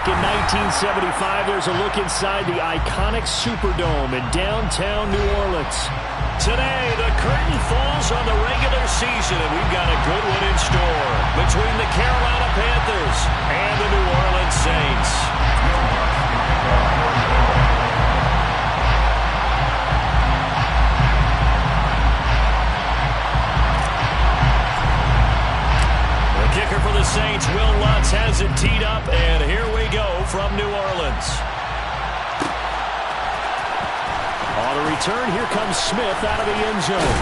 Back in 1975, there's a look inside the iconic Superdome in downtown New Orleans. Today, the curtain falls on the regular season, and we've got a good one in store between the Carolina Panthers and the New Orleans Saints. The kicker for the Saints, Will Lutz, has it teed up, and here we go from New Orleans. On the return, here comes Smith out of the end zone.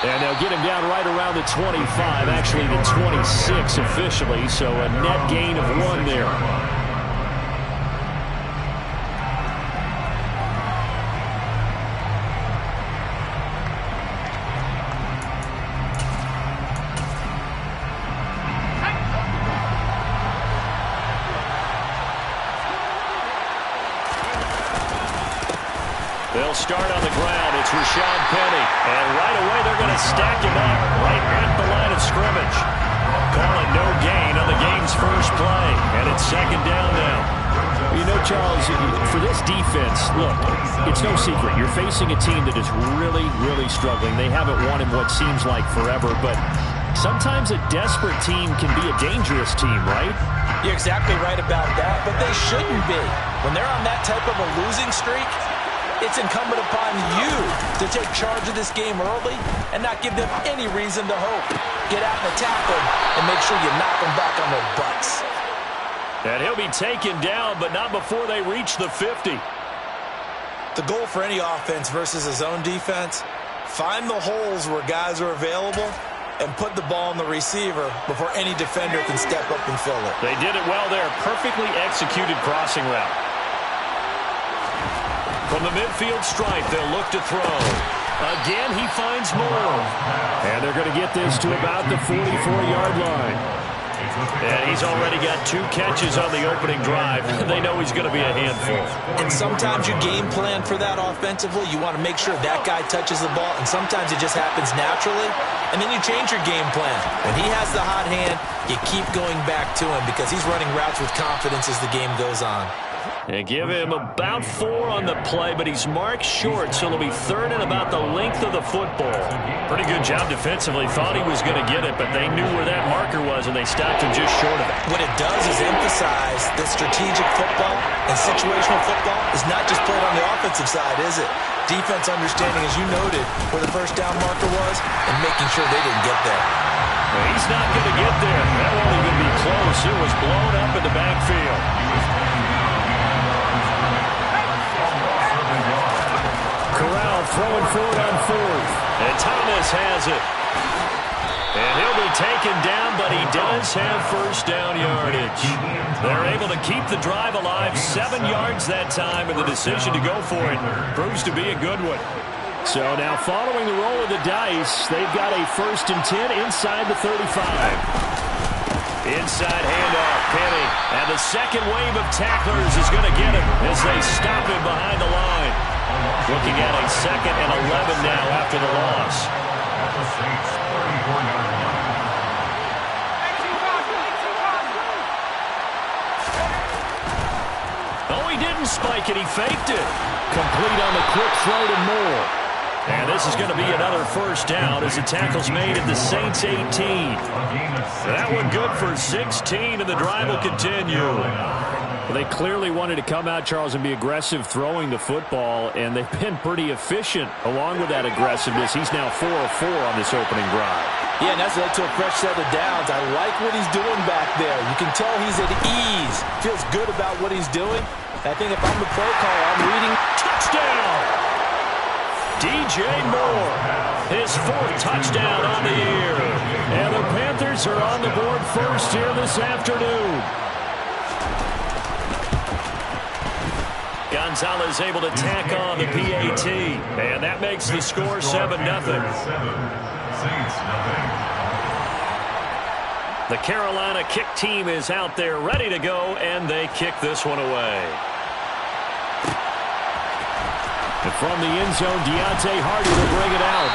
And they'll get him down right around the 25, actually the 26 officially, so a net gain of 1 there. They'll start on the ground. It's Rashad Penny. And right away, they're going to stack him up right at the line of scrimmage. Call it no gain on the game's first play. And it's second down now. You know, Charles, for this defense, look, it's no secret. You're facing a team that is really, really struggling. They haven't won in what seems like forever, but sometimes a desperate team can be a dangerous team, right? You're exactly right about that, but they shouldn't be. When they're on that type of a losing streak, it's incumbent upon you to take charge of this game early and not give them any reason to hope. Get out and attack them and make sure you knock them back on their butts. And he'll be taken down, but not before they reach the 50. The goal for any offense versus a zone defense, find the holes where guys are available and put the ball on the receiver before any defender can step up and fill it. They did it well there. Perfectly executed crossing route. From the midfield stripe, they'll look to throw. Again, he finds more. And they're going to get this to about the 44-yard line. And he's already got 2 catches on the opening drive. They know he's going to be a handful. And sometimes you game plan for that offensively. You want to make sure that guy touches the ball, and sometimes it just happens naturally. And then you change your game plan. When he has the hot hand, you keep going back to him because he's running routes with confidence as the game goes on. And give him about 4 on the play, but he's marked short, so it'll be third and about the length of the football. Pretty good job defensively. Thought he was going to get it, but they knew where that marker was, and they stopped him just short of it. What it does is emphasize that strategic football and situational football is not just played on the offensive side, is it? Defense understanding, as you noted, where the first down marker was and making sure they didn't get there. Well, he's not going to get there. That won't even be close. It was blown up in the backfield. Corral throwing forward on 4th. And Thomas has it. And he'll be taken down, but he does have first down yardage. They're able to keep the drive alive, 7 yards that time, and the decision to go for it proves to be a good one. So now following the roll of the dice, they've got a 1st and 10 inside the 35. Inside handoff, Penny. And the second wave of tacklers is going to get him as they stop him behind the line. Looking at a 2nd and 11 now after the loss. Oh, he didn't spike it. He faked it. Complete on the quick throw to Moore. And this is going to be another first down as the tackle's made at the Saints 18. That one good for 16, and the drive will continue. Well, they clearly wanted to come out, Charles, and be aggressive throwing the football, and they've been pretty efficient along with that aggressiveness. He's now 4 of 4 on this opening drive. Yeah, and that's led to a fresh set of downs. I like what he's doing back there. You can tell he's at ease. Feels good about what he's doing. I think if I'm the play caller, I'm reading touchdown. DJ Moore, his 4th touchdown on the year. And the Panthers are on the board first here this afternoon. Gonzalez able to tack on the PAT. And that makes the score 7-0. The Carolina kick team is out there ready to go, and they kick this one away. And from the end zone, Deontay Hardy will bring it out.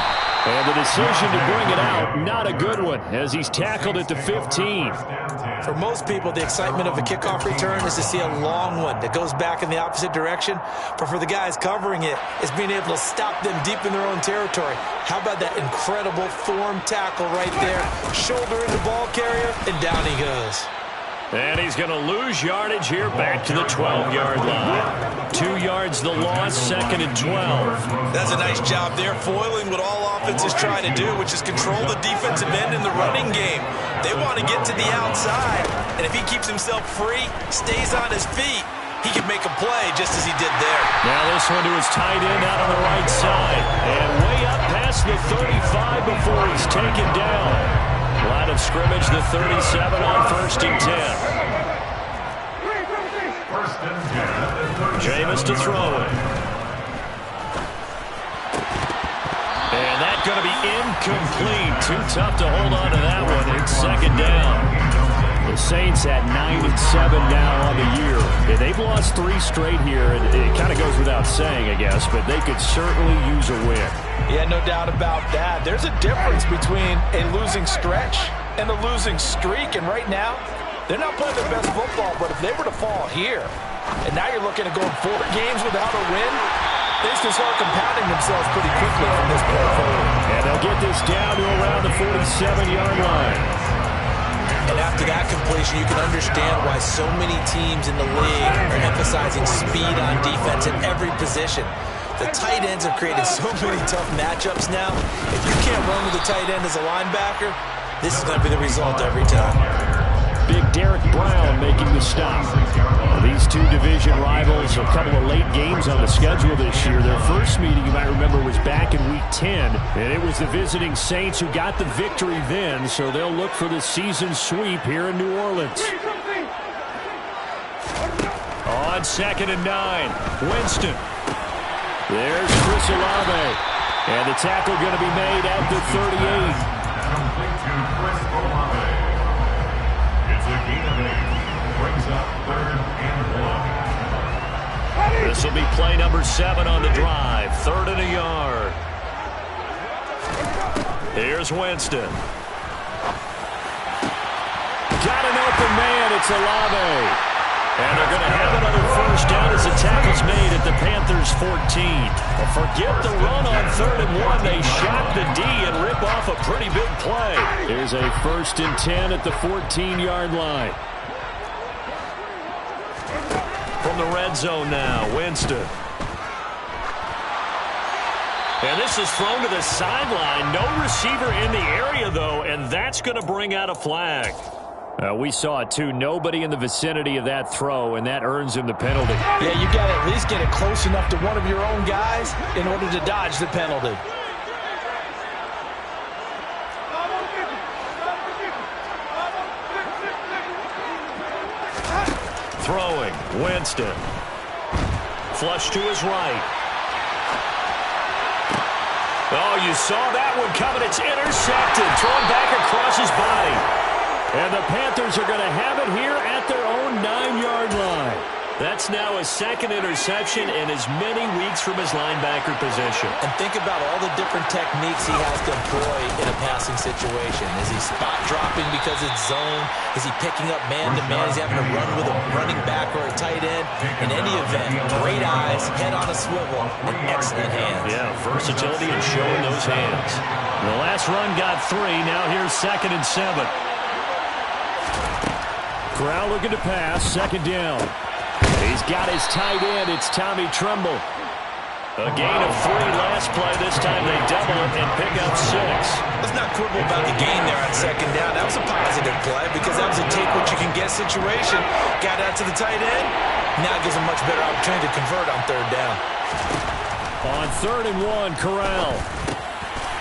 And the decision to bring it out, not a good one, as he's tackled at the 15. For most people, the excitement of a kickoff return is to see a long one that goes back in the opposite direction. But for the guys covering it, it's being able to stop them deep in their own territory. How about that incredible form tackle right there? Shoulder in the ball carrier, and down he goes. And he's going to lose yardage here back to the 12-yard line. 2 yards the loss, 2nd and 12. That's a nice job there, foiling what all offenses try to do, which is control the defensive end in the running game. They want to get to the outside, and if he keeps himself free, stays on his feet, he can make a play just as he did there. Now this one to his tight end out on the right side. And way up past the 35 before he's taken down. Line of scrimmage, the 37 on 1st and 10. Jameis to throw it. And that's going to be incomplete. Too tough to hold on to that one. It's 2nd down. The Saints at 9-7 now on the year. Yeah, they've lost 3 straight here. It kind of goes without saying, I guess, but they could certainly use a win. Yeah, no doubt about that. There's a difference between a losing stretch and a losing streak, and right now, they're not playing their best football, but if they were to fall here, and now you're looking at going 4 games without a win, things can start compounding themselves pretty quickly from this point forward. And they'll get this down to around the 47-yard line. And after that completion, you can understand why so many teams in the league are emphasizing speed on defense at every position. The tight ends have created so many tough matchups now. If you can't run with the tight end as a linebacker, this is going to be the result every time. Big Derek Brown making the stop. These 2 division rivals, a couple of late games on the schedule this year. Their first meeting, you might remember, was back in Week 10, and it was the visiting Saints who got the victory then, so they'll look for the season sweep here in New Orleans. On 2nd and 9, Winston. There's Chris Olave, and the tackle going to be made at the 38. This will be play number 7 on the drive. 3rd and a yard. Here's Winston. Got an open man. It's Olave. And they're going to have another 1st down as the tackle's made at the Panthers' 14. Well, forget the run on 3rd and 1. They shock the D and rip off a pretty big play. Here's a 1st and 10 at the 14-yard line. From the red zone now, Winston. And this is thrown to the sideline. No receiver in the area, though, and that's going to bring out a flag. We saw it, too. Nobody in the vicinity of that throw, and that earns him the penalty. Yeah, you got to at least get it close enough to one of your own guys in order to dodge the penalty. Throwing, Winston. Flush to his right. Oh, you saw that one coming. It's intercepted. Thrown back across his body. And the Panthers are going to have it here at their own 9-yard line. That's now a 2nd interception in as many weeks from his linebacker position. And think about all the different techniques he has to employ in a passing situation. Is he spot dropping because it's zone? Is he picking up man-to-man? Is he having to run with a running back or a tight end? In any event, great eyes, head on a swivel, and excellent hands. Yeah, versatility and showing those hands. The last run got 3. Now here's 2nd and 7. Corral looking to pass. 2nd down. He's got his tight end. It's Tommy Tremble. A gain of 3 last play. This time they double it and pick up 6. Let's not quibble about the gain there on 2nd down. That was a positive play because that was a take-what-you-can-get situation. Got out to the tight end. Now gives him much better opportunity to convert on 3rd down. On 3rd and 1, Corral.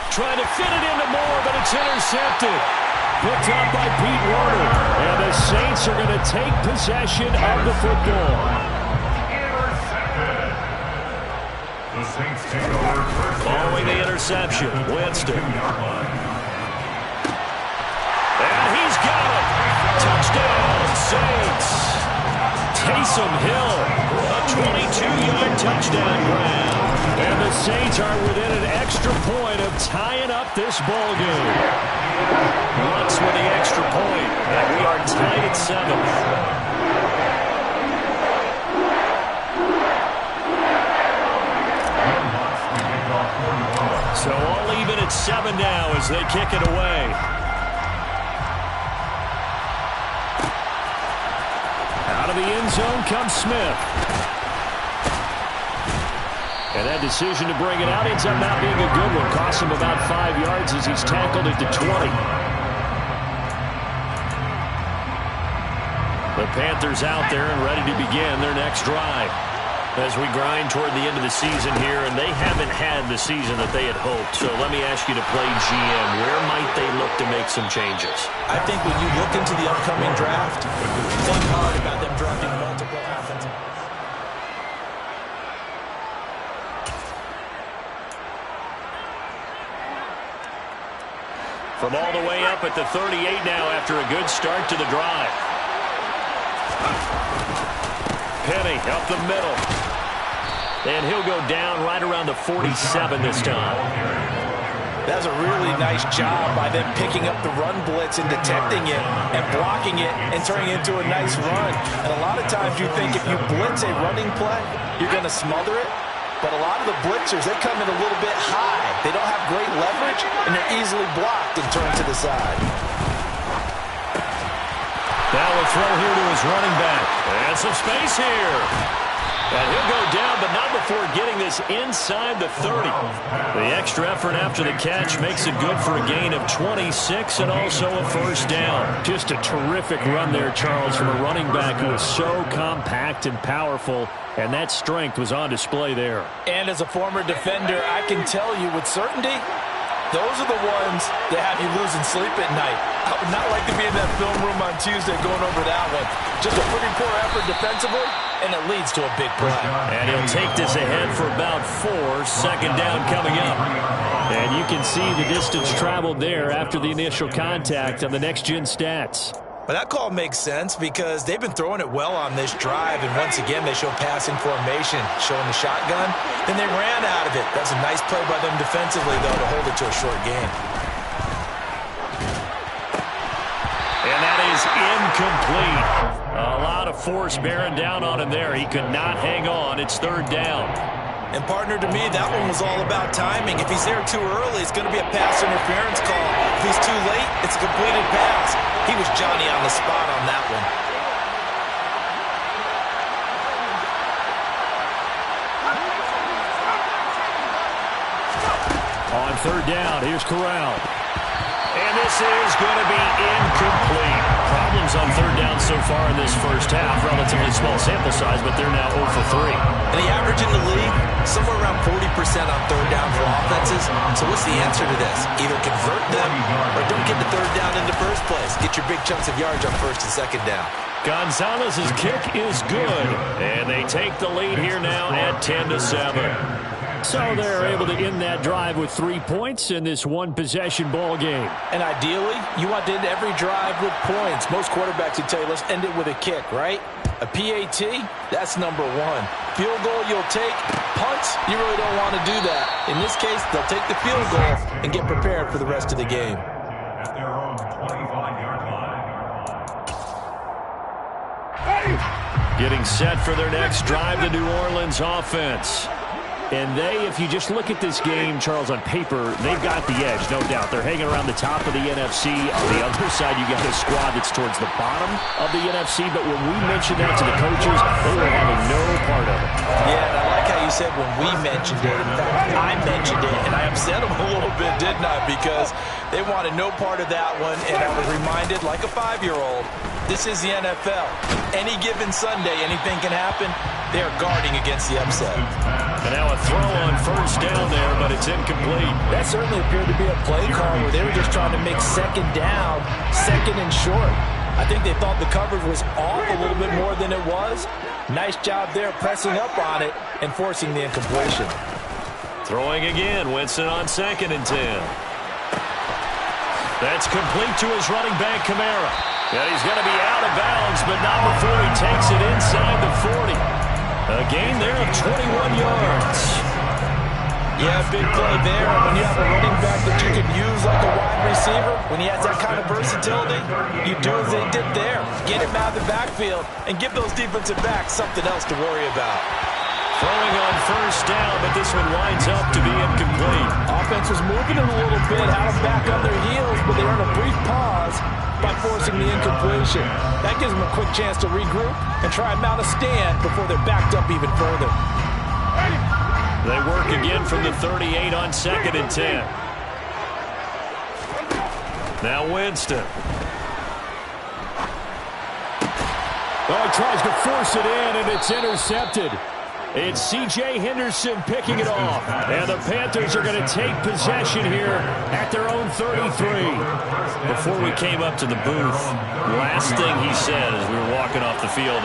Trying to fit it into Moore, but it's intercepted. Picked up by Pete Werner. And the Saints are going to take possession of the football. The Saints take over. Following the interception, Winston. And he's got it. Touchdown, Saints. Taysom Hill, a 22-yard touchdown grab. And the Saints are within an extra point of tying up this ball game. Lutz with the extra point, and we are tied at 7. So all even at 7 now as they kick it away. Out of the end zone comes Smith. And that decision to bring it out ends up not being a good one. Costs him about 5 yards as he's tackled at the 20. The Panthers out there and ready to begin their next drive. As we grind toward the end of the season here, and they haven't had the season that they had hoped. So let me ask you to play GM. Where might they look to make some changes? I think when you look into the upcoming draft, think hard about them drafting multiple offensive. From all the way up at the 38 now after a good start to the drive. Penny up the middle. And he'll go down right around the 47 this time. That's a really nice job by them picking up the run blitz and detecting it and blocking it and turning it into a nice run. And a lot of times you think if you blitz a running play, you're going to smother it. But a lot of the blitzers, they come in a little bit high. They don't have great leverage, and they're easily blocked and turned to the side. Now a throw here to his running back. And some space here. And he'll go down, but not before getting this inside the 30. The extra effort after the catch makes it good for a gain of 26 and also a first down. Just a terrific run there, Charles, from a running back who is so compact and powerful, and that strength was on display there. And as a former defender, I can tell you with certainty, those are the ones that have you losing sleep at night. I would not like to be in that film room on Tuesday going over that one. Just a pretty poor effort defensively, and it leads to a big play. And he'll take this ahead for about 4. Second down coming up. And you can see the distance traveled there after the initial contact on the next-gen stats. But that call makes sense because they've been throwing it well on this drive, and once again they show passing formation, showing the shotgun. Then they ran out of it. That's a nice play by them defensively, though, to hold it to a short gain. And that is incomplete. A lot of force bearing down on him there. He could not hang on. It's third down. And, partner, to me, that one was all about timing. If he's there too early, it's going to be a pass interference call. If he's too late, it's a completed pass. He was Johnny on the spot on that one. On third down, here's Corral. And this is going to be incomplete. Problems on third down so far in this first half. Relatively small sample size, but they're now 0 for 3. And the average in the league, somewhere around 40% on third down for offenses. So what's the answer to this? Either convert them or don't get the third down in the first place. Get your big chunks of yards on first and second down. Gonzalez's kick is good. And they take the lead here now at 10-7. So they're able to end that drive with 3 points in this one-possession ball game. And ideally, you want to end every drive with points. Most quarterbacks would tell you, let's end it with a kick, right? A PAT, that's number 1. Field goal you'll take. Punts, you really don't want to do that. In this case, they'll take the field goal and get prepared for the rest of the game. At their own 25-yard line. Getting set for their next drive, the New Orleans offense. And they, if you just look at this game, Charles, on paper, they've got the edge, no doubt. They're hanging around the top of the NFC. On the other side, you got a squad that's towards the bottom of the NFC. But when we mentioned that to the coaches, they were having no part of it. Yeah, and I like how you said when we mentioned it. In fact, I mentioned it, and I upset them a little bit, didn't I? Because they wanted no part of that one, and I was reminded, like a 5-year-old, this is the NFL. Any given Sunday, anything can happen. They are guarding against the upset. And now a throw on first down there, but it's incomplete. That certainly appeared to be a play call where they were just trying to make second down, second and short. I think they thought the coverage was off a little bit more than it was. Nice job there pressing up on it and forcing the incompletion. Throwing again, Winston on 2nd and 10. That's complete to his running back, Kamara. And he's going to be out of bounds, but not before he takes it inside the Yeah, big play there. And when you have a running back that you can use like a wide receiver, when he has that kind of versatility, you do as they did there. Get him out of the backfield and give those defensive backs something else to worry about. Throwing on first down, but this one winds up to be incomplete. Offense was moving it a little bit, had them back on their heels, but they earned a brief pause by forcing the incompletion. That gives them a quick chance to regroup and try and mount a stand before they're backed up even further. They work again from the 38 on 2nd and 10. Now Winston. Oh, he tries to force it in, and it's intercepted. It's C.J. Henderson picking it off. And the Panthers are going to take possession here at their own 33. Before we came up to the booth, last thing he said as we were walking off the field,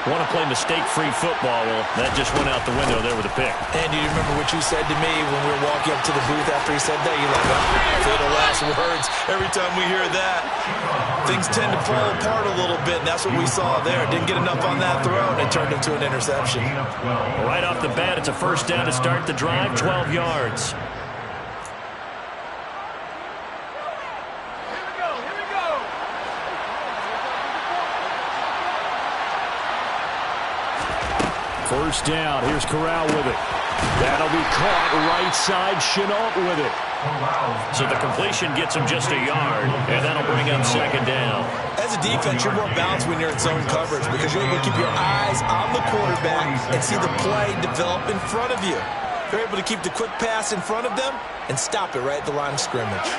want to play mistake-free football. Well, that just went out the window there with a pick. And do you remember what you said to me when we were walking up to the booth after he said that? You're like, oh, the last words. Every time we hear that, things tend to fall apart a little bit, and that's what we saw there. Didn't get enough on that throw, and it turned into an interception. Right off the bat, it's a first down to start the drive, 12 yards. First down. Here's Corral with it. That'll be caught right side. Chenault with it. So the completion gets him just a yard, and that'll bring up 2nd down. As a defense, you're more balanced when you're in zone coverage because you're able to keep your eyes on the quarterback and see the play develop in front of you. You're able to keep the quick pass in front of them and stop it right at the line of scrimmage.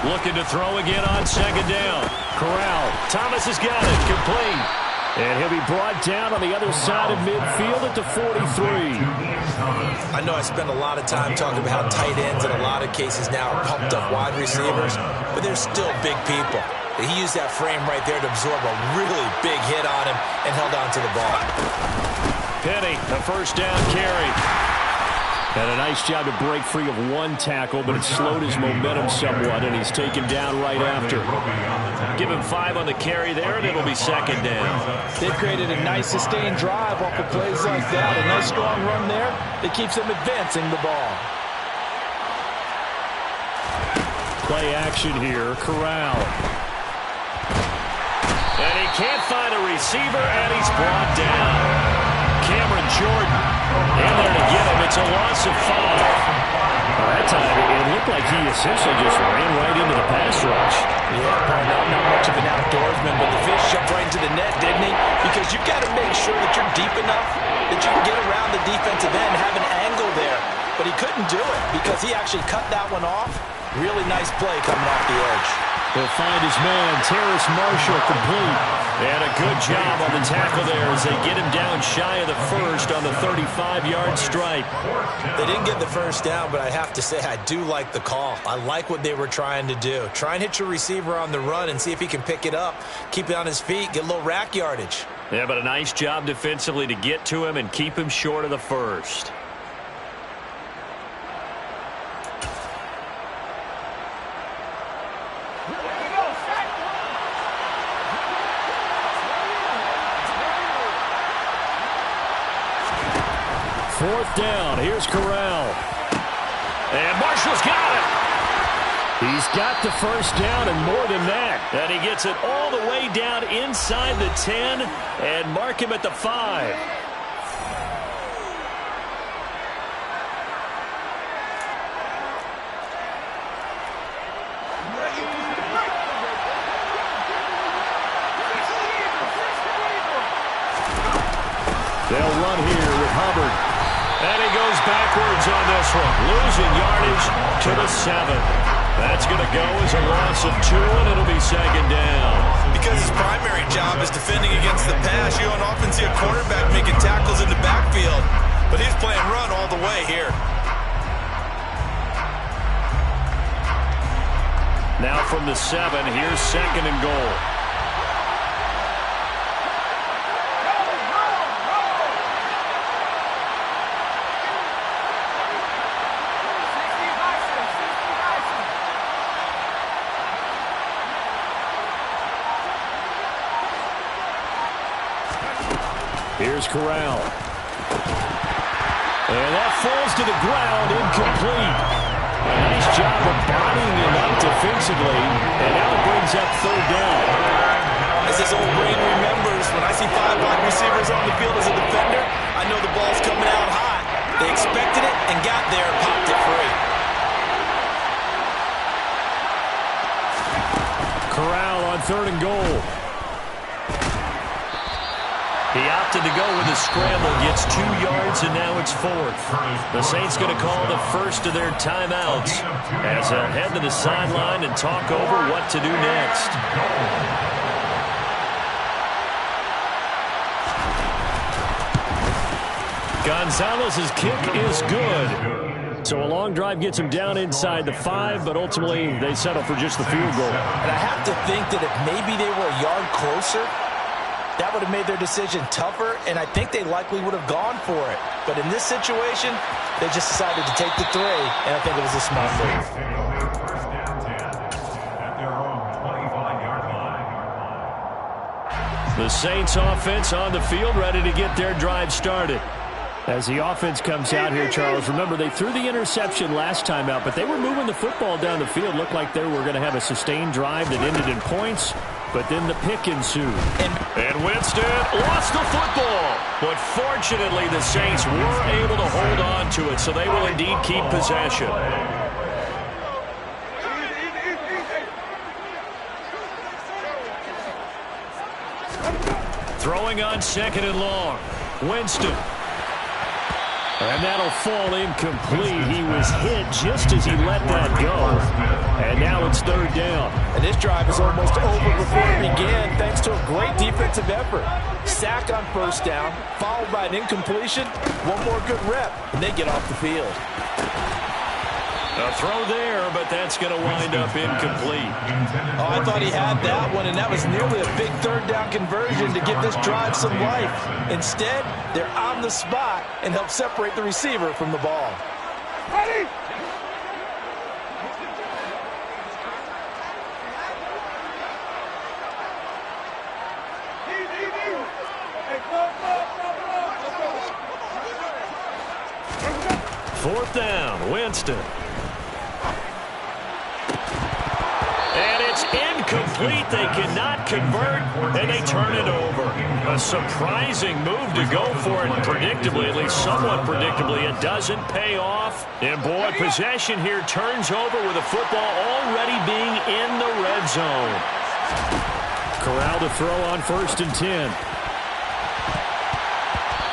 Looking to throw again on 2nd down. Corral. Thomas has got it. Complete. And he'll be brought down on the other side of midfield at the 43. I know I spend a lot of time talking about how tight ends in a lot of cases now are pumped up wide receivers, but they're still big people. He used that frame right there to absorb a really big hit on him and held on to the ball. Penny, the first down carry. And a nice job to break free of one tackle, but it slowed his momentum somewhat, and he's taken down right after. Give him 5 on the carry there, and it'll be 2nd down. They've created a nice sustained drive off of plays like that. A nice strong run there that keeps them advancing the ball. Play action here. Corral. And he can't find a receiver, and he's brought down. Cameron Jordan in there to get him. It's a loss of 5. That time, it looked like he essentially just ran right into the pass rush. Yeah, I'm not much of an outdoorsman, but the fish jumped right into the net, didn't he? Because you've got to make sure that you're deep enough that you can get around the defensive end, have an angle there. But he couldn't do it because he actually cut that one off. Really nice play coming off the edge. He'll find his man, Terrace Marshall, complete. And a good job on the tackle there as they get him down shy of the first on the 35-yard stripe. They didn't get the first down, but I have to say I do like the call. I like what they were trying to do. Try and hit your receiver on the run and see if he can pick it up, keep it on his feet, get a little rack yardage. Yeah, but a nice job defensively to get to him and keep him short of the first. Fourth down. Here's Corral. And Marshall's got it. He's got the first down and more than that. And he gets it all the way down inside the 10 and mark him at the 5. They'll run here with Hubbard. And he goes backwards on this one, losing yardage to the 7. That's going to go as a loss of 2, and it'll be 2nd down. Because his primary job is defending against the pass, you don't often see a quarterback making tackles in the backfield. But he's playing run all the way here. Now from the 7, here's 2nd and goal. Here's Corral. And that falls to the ground, incomplete. A nice job of bodying him up defensively, and now it brings up third down. As this old brain remembers, when I see 5 wide receivers on the field as a defender, I know the ball's coming out hot. They expected it and got there and popped it free. Corral on 3rd and goal. He opted to go with a scramble, gets 2 yards, and now it's 4th. The Saints going to call the first of their timeouts as they'll head to the sideline and talk over what to do next. Gonzalez's kick is good. So a long drive gets him down inside the 5, but ultimately they settle for just the field goal. And I have to think that if maybe they were a yard closer, that would have made their decision tougher, and I think they likely would have gone for it. But in this situation, they just decided to take the 3, and I think it was a smart move. First down 10 at their own 25-yard line. The Saints offense on the field, ready to get their drive started. As the offense comes out here, Charles, remember they threw the interception last time out, but they were moving the football down the field. Looked like they were going to have a sustained drive that ended in points, but then the pick ensued. And Winston lost the football. But fortunately, the Saints were able to hold on to it, so they will indeed keep possession. Throwing on 2nd and long. Winston. And that'll fall incomplete. He was hit just as he let that go. And now it's 3rd down. And this drive is almost over before it began, thanks to a great defensive effort. Sack on 1st down, followed by an incompletion. One more good rep, and they get off the field. A throw there, but that's going to wind up incomplete. Oh, I thought he had that one, and that was nearly a big 3rd down conversion to give this drive some life. Instead, they're on the spot and help separate the receiver from the ball. Ready? Fourth down, Winston. And it's incomplete. They cannot convert, and they turn it over. A surprising move to go for it, predictably, at least somewhat predictably. It doesn't pay off. And, boy, possession here turns over with the football already being in the red zone. Corral to throw on 1st and 10.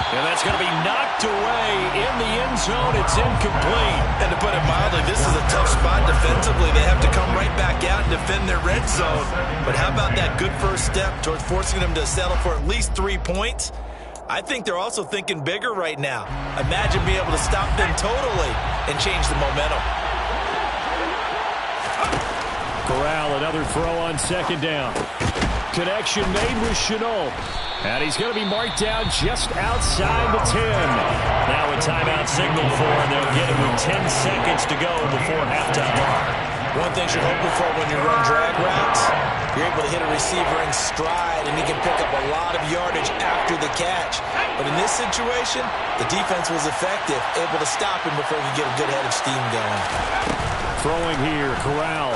And that's going to be knocked away in the end zone. It's incomplete. And to put it mildly, this is a tough spot defensively. They have to come right back out and defend their red zone. But how about that good first step towards forcing them to settle for at least 3 points? I think they're also thinking bigger right now. Imagine being able to stop them totally and change the momentum. Corral, another throw on 2nd down. Connection made with Chenault. And he's going to be marked down just outside the 10. Now a timeout signal for, and they'll get it with 10 seconds to go before halftime. One thing you're hoping for when you run drag routes, you're able to hit a receiver in stride, and he can pick up a lot of yardage after the catch. But in this situation, the defense was effective, able to stop him before he could get a good head of steam going. Throwing here, Corral.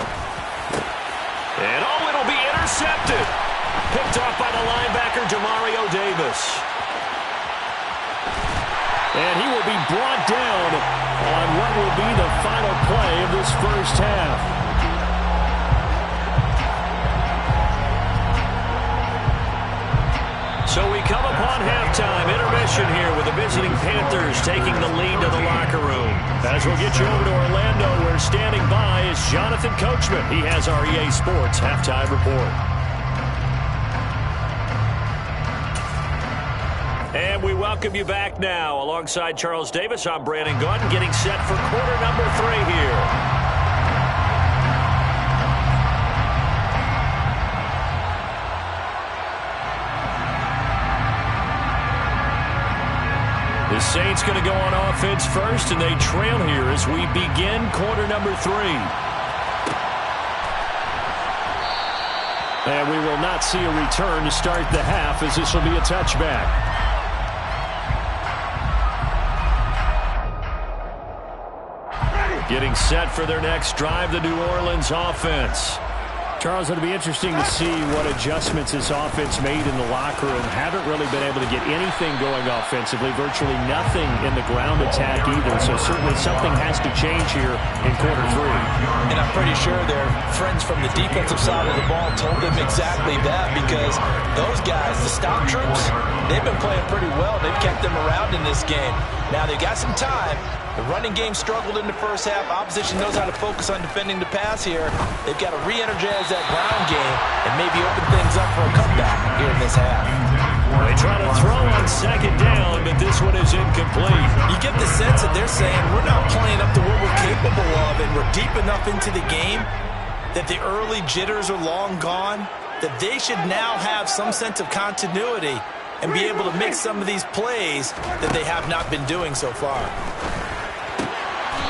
And oh, it'll be intercepted. Picked off by the linebacker, Demario Davis. And he will be brought down on what will be the final play of this first half. So we come upon halftime intermission here with the visiting Panthers taking the lead to the locker room. As we'll get you over to Orlando, where standing by is Jonathan Coachman. He has our EA Sports halftime report. And we welcome you back now. Alongside Charles Davis, I'm Brandon Gaudin, getting set for quarter number 3 here. The Saints going to go on offense first, and they trail here as we begin quarter number 3. And we will not see a return to start the half, as this will be a touchback. Getting set for their next drive, the New Orleans offense. Charles, it'll be interesting to see what adjustments this offense made in the locker room. Haven't really been able to get anything going offensively, virtually nothing in the ground attack either. So certainly something has to change here in quarter 3. And I'm pretty sure their friends from the defensive side of the ball told them exactly that, because those guys, the stop troops, they've been playing pretty well. They've kept them around in this game. Now they've got some time. The running game struggled in the first half. Opposition knows how to focus on defending the pass here. They've got to re-energize that ground game and maybe open things up for a comeback here in this half. They try to throw on second down, but this one is incomplete. You get the sense that they're saying we're not playing up to what we're capable of, and we're deep enough into the game that the early jitters are long gone, that they should now have some sense of continuity and be able to make some of these plays that they have not been doing so far.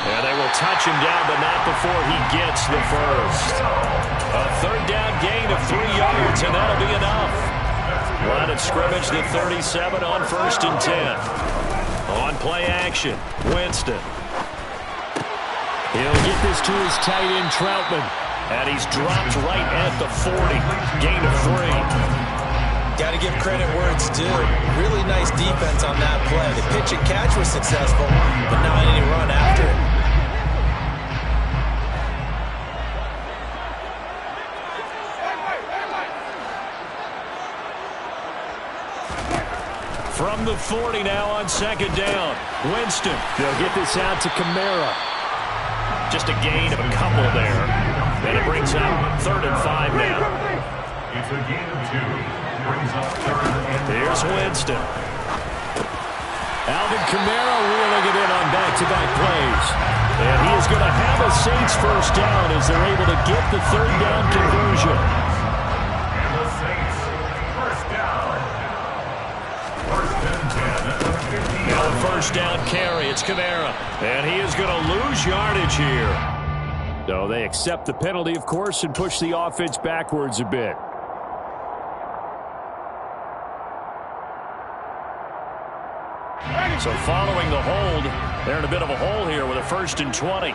And they will touch him down, but not before he gets the first. A third down gain of 3 yards, and that'll be enough. Line of scrimmage, the 37 on 1st and 10. On play action, Winston. He'll get this to his tight end, Troutman. And he's dropped right at the 40. Gain of 3. Got to give credit where it's due. Really nice defense on that play. The pitch and catch was successful, but not any run after it. From the 40 now on second down. Winston. They'll get this out to Kamara. Just a gain of a couple there. And it brings up 3rd and 5 now. It's a gain of 2. Brings up 3rd and 5. Here's Winston. Alvin Kamara reeling it in on back-to-back plays. And he is going to have a Saints first down as they're able to get the 3rd down conversion. And the Saints first down. 1st and 10. Now the first down carry. It's Kamara. And he is going to lose yardage here. So they accept the penalty, of course, and push the offense backwards a bit. So following the hold, they're in a bit of a hole here with a 1st and 20.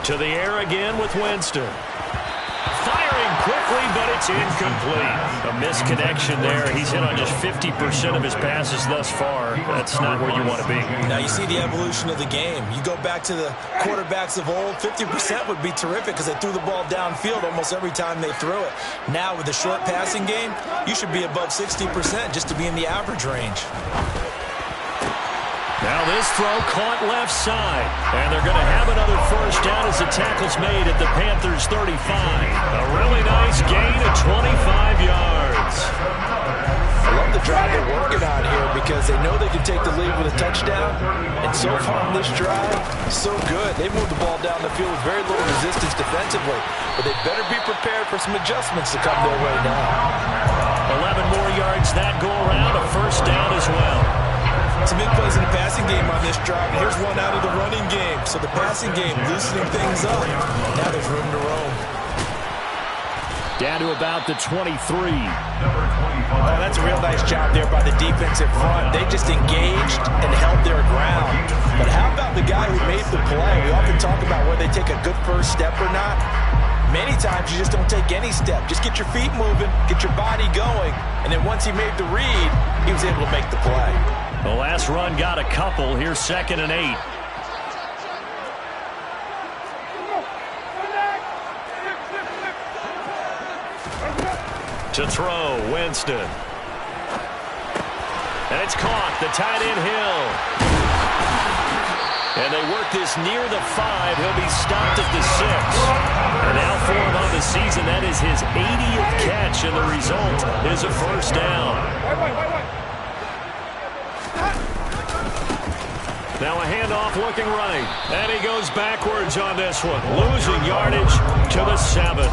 To the air again with Winston. Firing quickly, but it's incomplete. A misconnection there. He's hit on just 50% of his passes thus far. That's not where you want to be. Now you see the evolution of the game. You go back to the quarterbacks of old, 50% would be terrific because they threw the ball downfield almost every time they threw it. Now with the short passing game, you should be above 60% just to be in the average range. Now this throw caught left side. And they're going to have another first down as the tackle's made at the Panthers 35. A really nice gain of 25 yards. I love the drive they're working on here because they know they can take the lead with a touchdown. And so far in this drive, so good. They moved the ball down the field with very little resistance defensively. But they better be prepared for some adjustments to come their way now. 11 more yards that go around. A first down as well. Some big plays in the passing game on this drive. Here's one out of the running game. So the passing game loosening things up. Now there's room to roam. Down to about the 23. Oh, that's a real nice job there by the defensive front. They just engaged and held their ground. But how about the guy who made the play? We often talk about whether they take a good first step or not. Many times you just don't take any step. Just get your feet moving, get your body going. And then once he made the read, he was able to make the play. The last run got a couple. Here's 2nd and 8. To throw, Winston. And it's caught. The tight end Hill. And they work this near the 5. He'll be stopped at the 6. And now for him on the season, that is his 80th catch, and the result is a first down. Now a handoff looking right. And he goes backwards on this one. Losing yardage to the 7.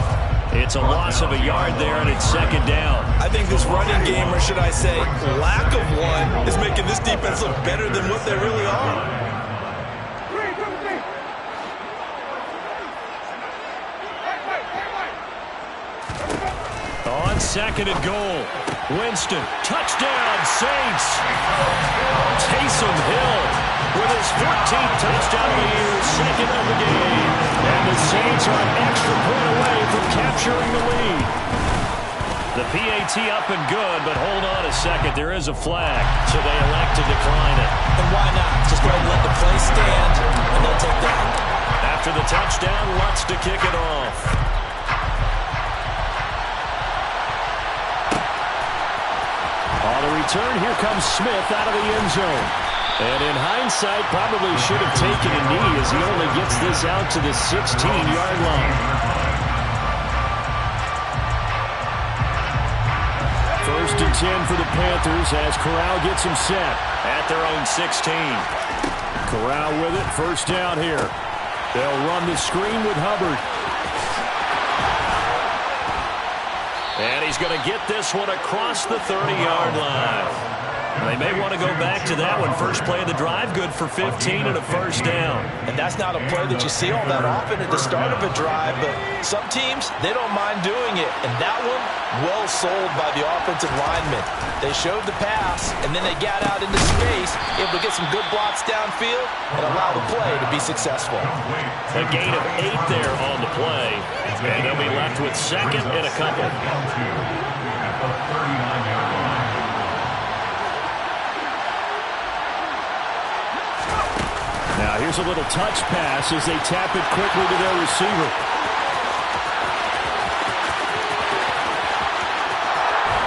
It's a loss of a yard there, and it's 2nd down. I think this running game, or should I say lack of one, is making this defense look better than what they really are. On 2nd and goal. Winston, touchdown, Saints. Taysom Hill with his 14th touchdown of the year, second of the game. And the Saints are an extra point away from capturing the lead. The PAT up and good, but hold on a second. There is a flag, so they elect to decline it. And why not? Just go ahead and let the play stand, and they'll take that. After the touchdown, Lutz to kick it off. On the return, here comes Smith out of the end zone. And in hindsight, probably should have taken a knee as he only gets this out to the 16-yard line. First and 10 for the Panthers as Corral gets him set. At their own 16. Corral with it, first down here. They'll run the screen with Hubbard. And he's going to get this one across the 30-yard line. They may want to go back to that one. First play of the drive, good for 15 and a first down. And that's not a play that you see all that often at the start of a drive, but some teams, they don't mind doing it. And that one, well sold by the offensive lineman. They showed the pass, and then they got out into space, able to get some good blocks downfield and allow the play to be successful. A gain of 8 there on the play, and they'll be left with second and a couple. At the 39-yard line. Now here's a little touch pass as they tap it quickly to their receiver.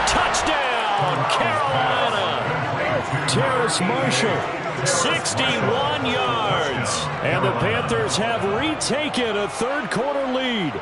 Touchdown, Carolina! Terrace Marshall. 61 yards. And the Panthers have retaken a third-quarter lead.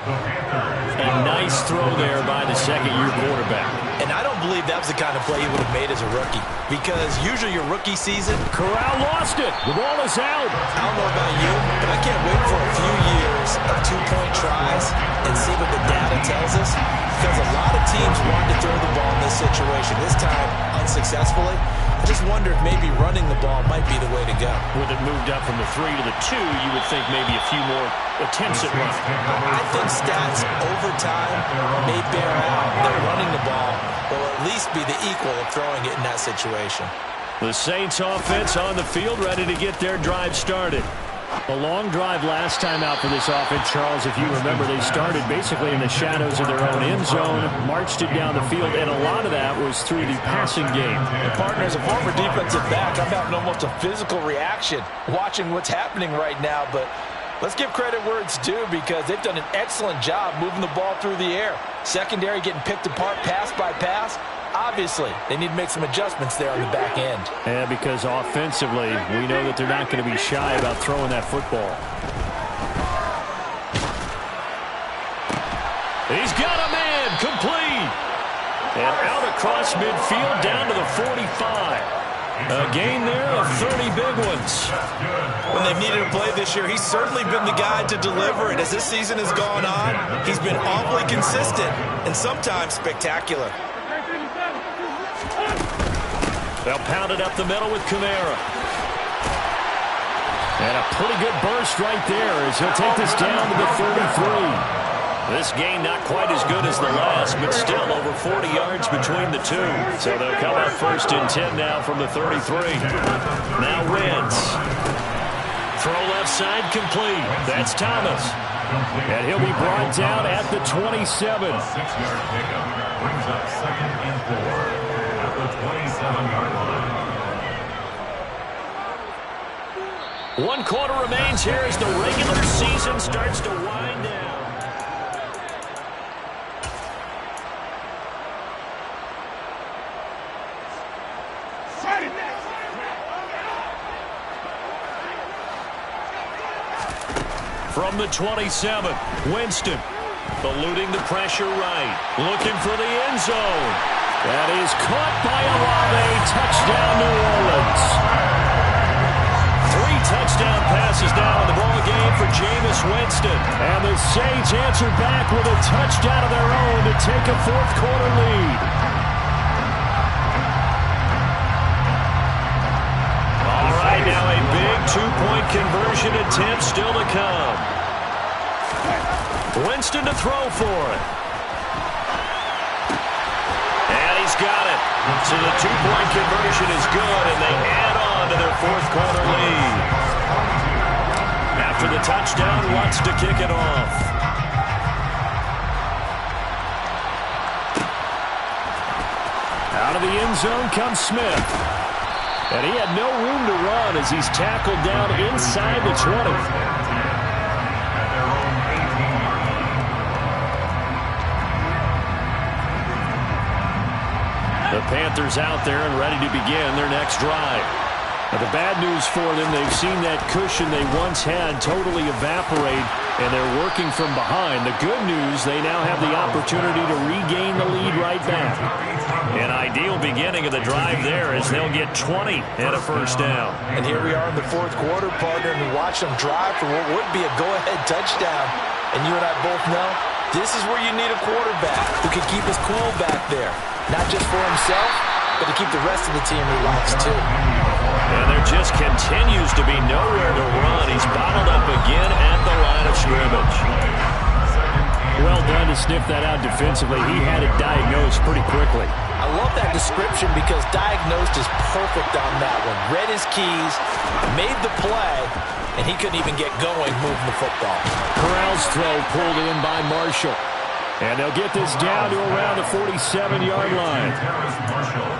A nice throw there by the second-year quarterback. And I don't believe that was the kind of play he would have made as a rookie, because usually your rookie season, Corral lost it. The ball is out. I don't know about you, but I can't wait for a few years of two-point tries and see what the data tells us, because a lot of teams want to throw the ball in this situation. This time, unsuccessfully. I just wonder if maybe running the ball might be the way to go. With it moved up from the 3 to the 2, you would think maybe a few more attempts at running. I think stats over time may bear out that running the ball will at least be the equal of throwing it in that situation. The Saints offense on the field, ready to get their drive started. A long drive last time out for this offense, Charles. If you remember, they started basically in the shadows of their own end zone, marched it down the field, and a lot of that was through the passing game. And partner, as a former defensive back, I'm having almost a physical reaction watching what's happening right now, but let's give credit where it's due, because they've done an excellent job moving the ball through the air. Secondary getting picked apart pass by pass. Obviously, they need to make some adjustments there on the back end. Yeah, because offensively, we know that they're not going to be shy about throwing that football. He's got a man, complete. And out across midfield, down to the 45. A gain there of 30 big ones. When they've needed a play this year, he's certainly been the guy to deliver it. As this season has gone on, he's been awfully consistent and sometimes spectacular. They'll pound it up the middle with Kamara. And a pretty good burst right there as he'll take this down to the 33. This game not quite as good as the last, but still over 40 yards between the two. So they'll come up first and 10 now from the 33. Now Wentz. Throw left side complete. That's Thomas. And he'll be brought down at the 27. 6-yard pickup brings up 2nd and 4 at the 27-yard line. 1 quarter remains here as the regular season starts to wind down. From the 27, Winston, eluding the pressure right, looking for the end zone. That is caught by Olave. Touchdown, New Orleans. 3 touchdown passes now in the ball game for Jameis Winston. And the Saints answer back with a touchdown of their own to take a fourth-quarter lead. All right, now a big 2-point conversion attempt still to come. Winston to throw for it. And he's got it. So the 2-point conversion is good, and they add on on to their fourth quarter lead. After the touchdown, wants to kick it off. Out of the end zone comes Smith. And he had no room to run as he's tackled down inside the 20. The Panthers out there and ready to begin their next drive. Now, the bad news for them, they've seen that cushion they once had totally evaporate, and they're working from behind. The good news, they now have the opportunity to regain the lead right back. An ideal beginning of the drive there as they'll get 20 and a first down. And here we are in the fourth quarter, partner, and watch them drive for what would be a go-ahead touchdown. And you and I both know this is where you need a quarterback who can keep his cool back there. Not just for himself, but to keep the rest of the team relaxed too. And there just continues to be nowhere to run. He's bottled up again at the line of scrimmage. Well done to sniff that out defensively. He had it diagnosed pretty quickly. I love that description because diagnosed is perfect on that one. Read his keys, made the play, and he couldn't even get going moving the football. Corral's throw pulled in by Marshall. And they'll get this down to around the 47-yard line.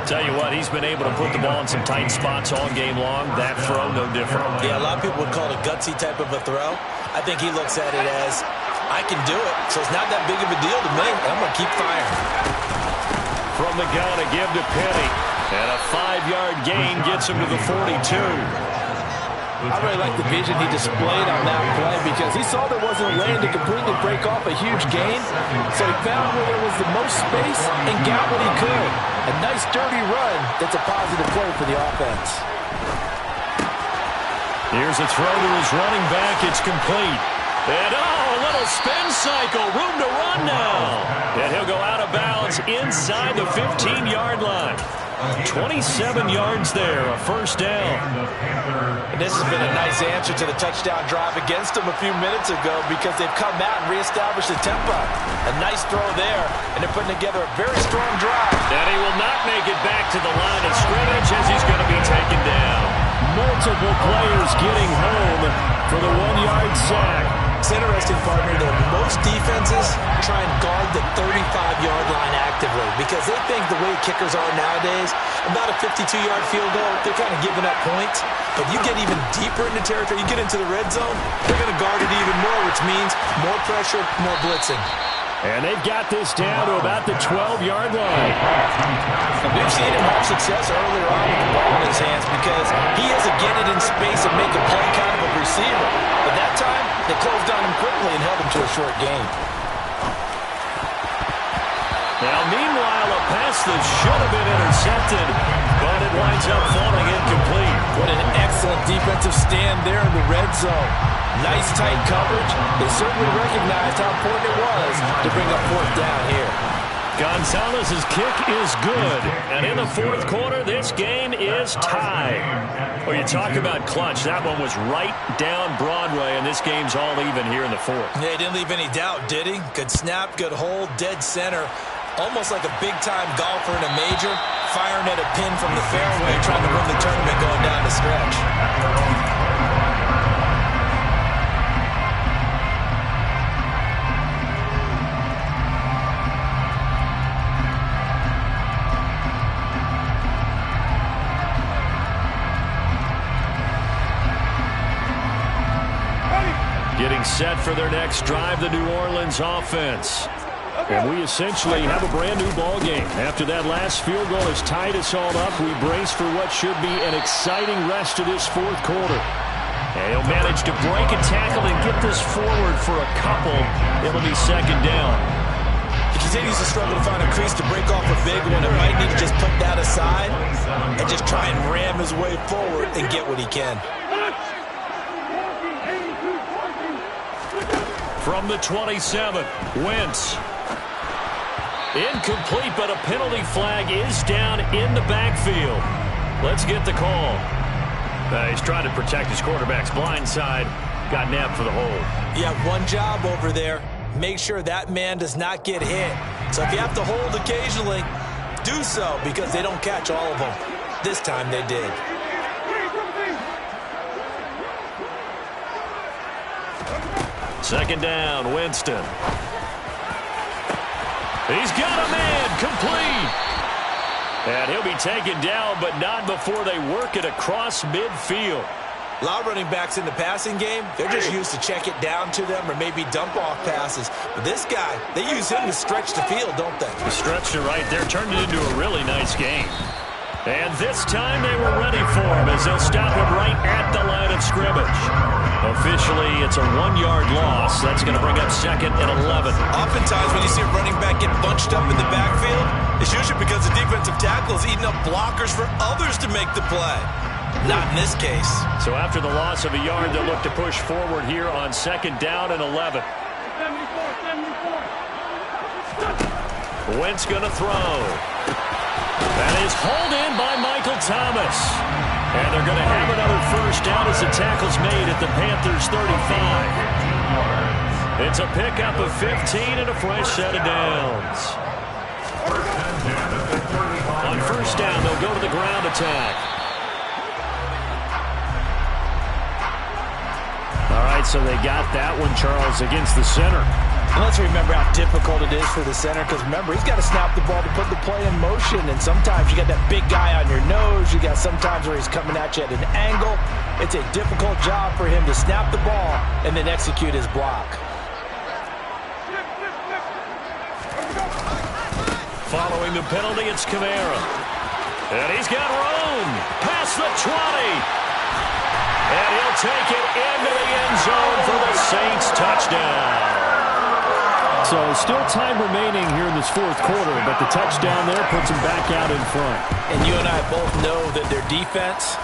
Tell you what, he's been able to put the ball in some tight spots all game long. That throw, no different. Yeah, a lot of people would call it a gutsy type of a throw. I think he looks at it as, I can do it, so it's not that big of a deal to me. I'm going to keep firing. From the gun, a give to Penny. And a 5-yard gain gets him to the 42. I really like the vision he displayed on that play because he saw there wasn't a lane to completely break off a huge gain. So he found where there was the most space and got what he could. A nice, dirty run that's a positive play for the offense. Here's a throw to his running back. It's complete. And, a little spin cycle. Room to run now. And he'll go out of bounds inside the 15-yard line. 27 yards there, a first down. And this has been a nice answer to the touchdown drive against them a few minutes ago because they've come out and reestablished the tempo. A nice throw there, and they're putting together a very strong drive. And he will not make it back to the line of scrimmage as he's going to be taken down. Multiple players getting home for the 1-yard sack. It's interesting, partner, that most defenses try and guard the 35-yard line actively because they think the way kickers are nowadays, about a 52-yard field goal, they're kind of giving up points. But you get even deeper into territory, you get into the red zone, they're going to guard it even more, which means more pressure, more blitzing. And they've got this down to about the 12-yard line. And we've seen him have success earlier on with the ball in his hands because he has to get it in space and make a play kind of a receiver. But that time, they closed on him quickly and held him to a short gain. Now, meanwhile, a pass that should have been intercepted, but it winds up falling incomplete. What an excellent defensive stand there in the red zone. Nice tight coverage. They certainly recognized how important it was to bring up fourth down here. Gonzalez's kick is good. And in the fourth quarter, this game is tied. Well, you talk about clutch. That one was right down Broadway, and this game's all even here in the fourth. Yeah, he didn't leave any doubt, did he? Good snap, good hold, dead center. Almost like a big-time golfer in a major, firing at a pin from the fairway, trying to win the tournament going down the stretch. Getting set for their next drive, the New Orleans offense. And we essentially have a brand-new ball game. After that last field goal has tied us all up, we brace for what should be an exciting rest of this fourth quarter. And he'll manage to break a tackle and get this forward for a couple. It'll be second down. He continues to struggle to find a crease to break off a big one. It might need to just put that aside and just try and ram his way forward and get what he can. From the 27, Wentz. Incomplete, but a penalty flag is down in the backfield. Let's get the call. He's trying to protect his quarterback's blind side. Got nabbed for the hold. You have one job over there. Make sure that man does not get hit. So if you have to hold occasionally, do so because they don't catch all of them. This time they did. Second down, Winston. He's got a man, complete. And he'll be taken down, but not before they work it across midfield. A lot of running backs in the passing game, they're just used to check it down to them or maybe dump off passes. But this guy, they use him to stretch the field, don't they? The stretch to right there turned it into a really nice game. And this time they were ready for him as they'll stop him right at the line of scrimmage. Officially, it's a 1-yard loss. That's going to bring up 2nd and 11. Oftentimes when you see a running back get bunched up in the backfield, it's usually because the defensive tackle is eating up blockers for others to make the play. Not in this case. So after the loss of a yard, they'll look to push forward here on 2nd down and 11. Wentz going to throw. That is hauled in by Michael Thomas. And they're going to have another first down as the tackle's made at the Panthers' 35. It's a pickup of 15 and a fresh set of downs. On first down, they'll go to the ground attack. All right, so they got that one, Charles, against the center. And let's remember how difficult it is for the center, because remember, he's got to snap the ball to put the play in motion, and sometimes you got that big guy on your nose. You got sometimes where he's coming at you at an angle. It's a difficult job for him to snap the ball and then execute his block. Following the penalty, it's Kamara. And he's got room past the 20. And he'll take it into the end zone for the Saints touchdown. So still time remaining here in this fourth quarter, but the touchdown there puts them back out in front. And you and I both know that their defense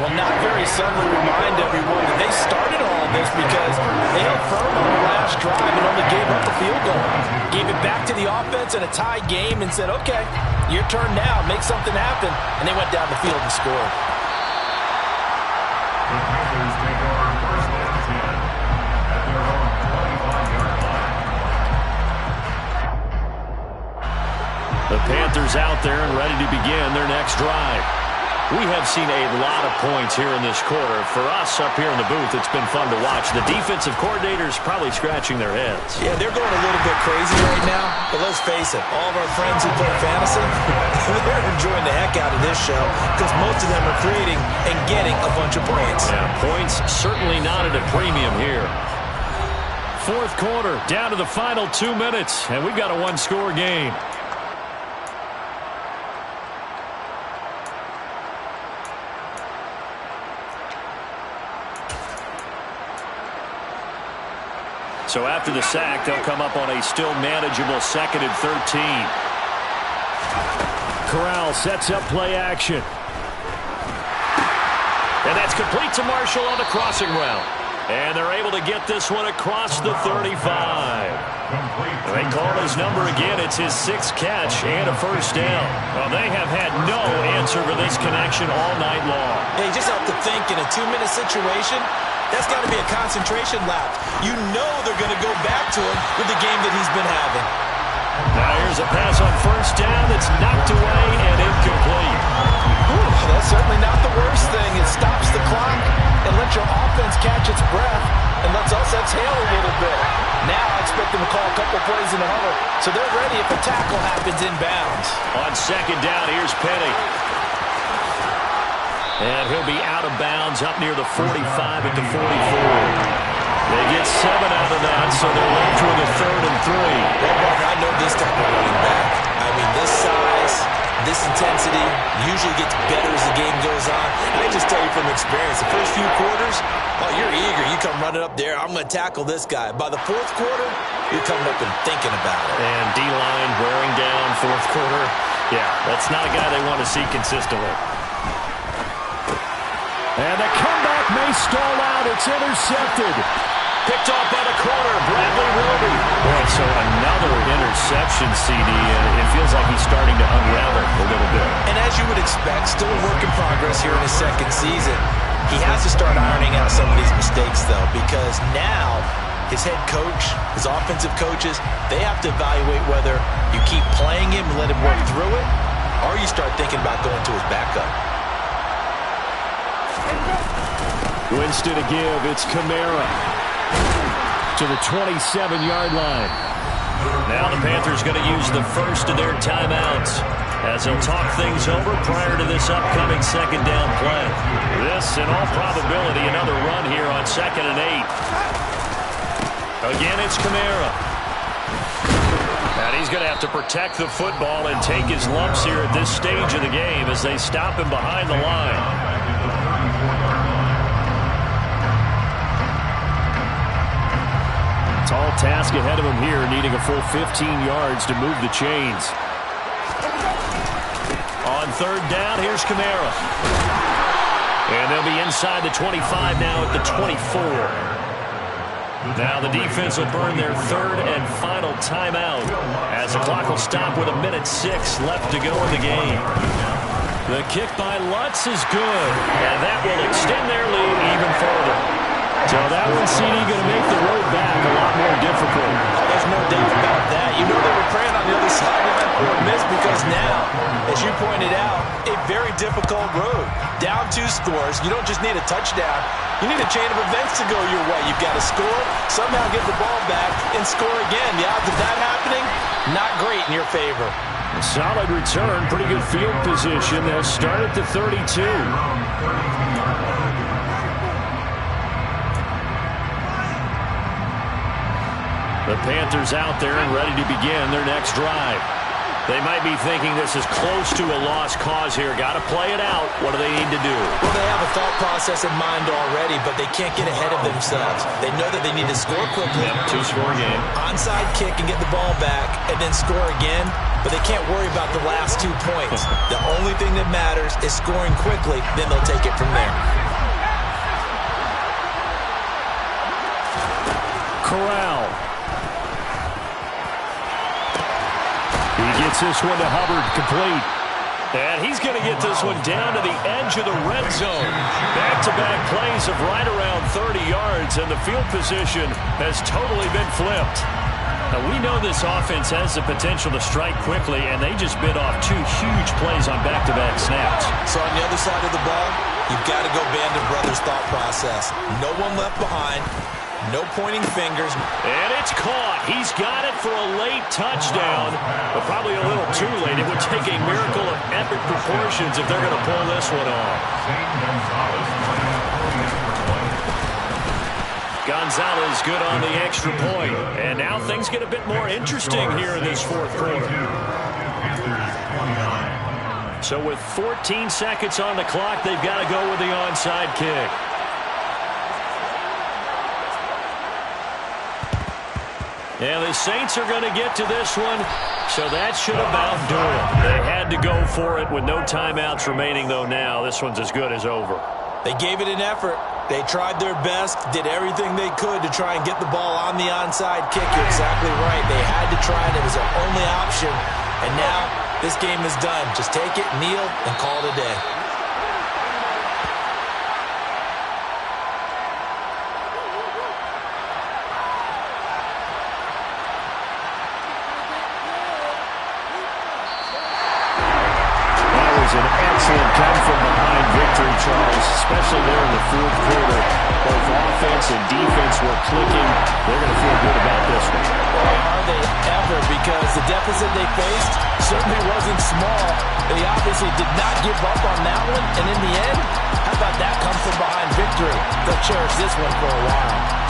will not very subtly remind everyone that they started all of this because they held firm on the last drive and only gave up the field goal. Gave it back to the offense in a tie game and said, okay, your turn now, make something happen. And they went down the field and scored. The Panthers take over 1st and 10 at their own 25-yard line. The Panthers out there and ready to begin their next drive. We have seen a lot of points here in this quarter. For us up here in the booth, it's been fun to watch. The defensive coordinators probably scratching their heads. Yeah, they're going a little bit crazy right now. But let's face it, all of our friends who play fantasy, they're enjoying the heck out of this show because most of them are creating and getting a bunch of points. Yeah, points certainly not at a premium here. Fourth quarter, down to the final 2 minutes, and we've got a one-score game. So after the sack, they'll come up on a still manageable 2nd and 13. Corral sets up play action. And that's complete to Marshall on the crossing route. And they're able to get this one across the 35. They call his number again. It's his 6th catch and a first down. Well, they have had no answer for this connection all night long. Hey, just have to think in a 2-minute situation, that's got to be a concentration lapse. You know they're going to go back to him with the game that he's been having. Now here's a pass on first down that's knocked away and incomplete. Whew, that's certainly not the worst thing. It stops the clock and lets your offense catch its breath and lets us exhale a little bit. Now I expect them to call a couple plays in the huddle, so they're ready if a tackle happens inbounds. On second down, here's Penny. And he'll be out of bounds up near the 45 at the 44. They get 7 out of that, so they're left with a 3rd and 3. Well, Mark, I know this type of running back. I mean, this size, this intensity usually gets better as the game goes on. And I just tell you from experience, the first few quarters, oh, you're eager. You come running up there, I'm going to tackle this guy. By the 4th quarter, you're coming up and thinking about it. And D-line wearing down 4th quarter. Yeah, that's not a guy they want to see consistently. And the comeback may stall out. It's intercepted. Picked off by the corner, Bradley Roby. Boy, so another interception, CD, and it feels like he's starting to unravel a little bit. And as you would expect, still a work in progress here in his 2nd season. He has to start ironing out some of these mistakes, though, because now his head coach, his offensive coaches, they have to evaluate whether you keep playing him and let him work through it, or you start thinking about going to his backup. Winston to give. It's Kamara. to the 27-yard line. Now the Panthers going to use the first of their timeouts as they'll talk things over prior to this upcoming second down play. This, in all probability, another run here on 2nd and 8. Again, it's Kamara. And he's going to have to protect the football and take his lumps here at this stage of the game as they stop him behind the line. Tall task ahead of him here, needing a full 15 yards to move the chains. On 3rd down, here's Kamara. And they'll be inside the 25 now at the 24. Now the defense will burn their 3rd and final timeout as the clock will stop with 1:06 left to go in the game. The kick by Lutz is good, and that will extend their lead even further. So that one, CD, going to make the road back a lot more difficult. Oh, there's no doubt about that. You know they were praying on the other sideline for a miss because now, as you pointed out, a very difficult road. Down 2 scores. You don't just need a touchdown. You need a chain of events to go your way. You've got to score, somehow get the ball back, and score again. The odds of that happening, not great in your favor. A solid return, pretty good field position. They'll start at the 32. The Panthers out there and ready to begin their next drive. They might be thinking this is close to a lost cause here. Got to play it out. What do they need to do? Well, they have a thought process in mind already, but they can't get ahead of themselves. They know that they need to score quickly. Yep, 2-score game. Onside kick and get the ball back and then score again, but they can't worry about the last 2 points. The only thing that matters is scoring quickly, then they'll take it from there. Corral. He gets this one to Hubbard, complete. And he's going to get this one down to the edge of the red zone. Back-to-back plays of right around 30 yards, and the field position has totally been flipped. Now, we know this offense has the potential to strike quickly, and they just bit off 2 huge plays on back-to-back snaps. So on the other side of the ball, you've got to go Band of Brothers thought process. No one left behind. No pointing fingers. And it's caught. He's got it for a late touchdown, but probably a little too late. It would take a miracle of epic proportions if they're going to pull this one off. Gonzalez good on the extra point. And now things get a bit more interesting here in this 4th quarter. So with 14 seconds on the clock, they've got to go with the onside kick. And the Saints are going to get to this one, so that should about do it. They had to go for it with no timeouts remaining, though now. This one's as good as over. They gave it an effort. They tried their best, did everything they could to try and get the ball on the onside kick. You're exactly right. They had to try it. It was their only option. And now this game is done. Just take it, kneel, and call it a day. An excellent come-from-behind victory, Charles, especially there in the 4th quarter. Both offense and defense were clicking. They're going to feel good about this one. Boy, are they ever, because the deficit they faced certainly wasn't small. They obviously did not give up on that one, and in the end, how about that come-from-behind victory? They'll cherish this one for a while.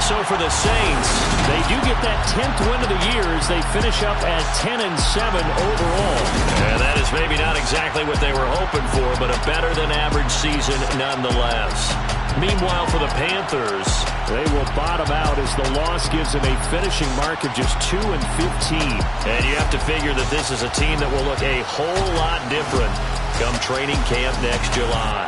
So for the Saints, they do get that 10th win of the year as they finish up at 10-7 overall. And that is maybe not exactly what they were hoping for, but a better-than-average season nonetheless. Meanwhile, for the Panthers, they will bottom out as the loss gives them a finishing mark of just 2-15. And you have to figure that this is a team that will look a whole lot different come training camp next July.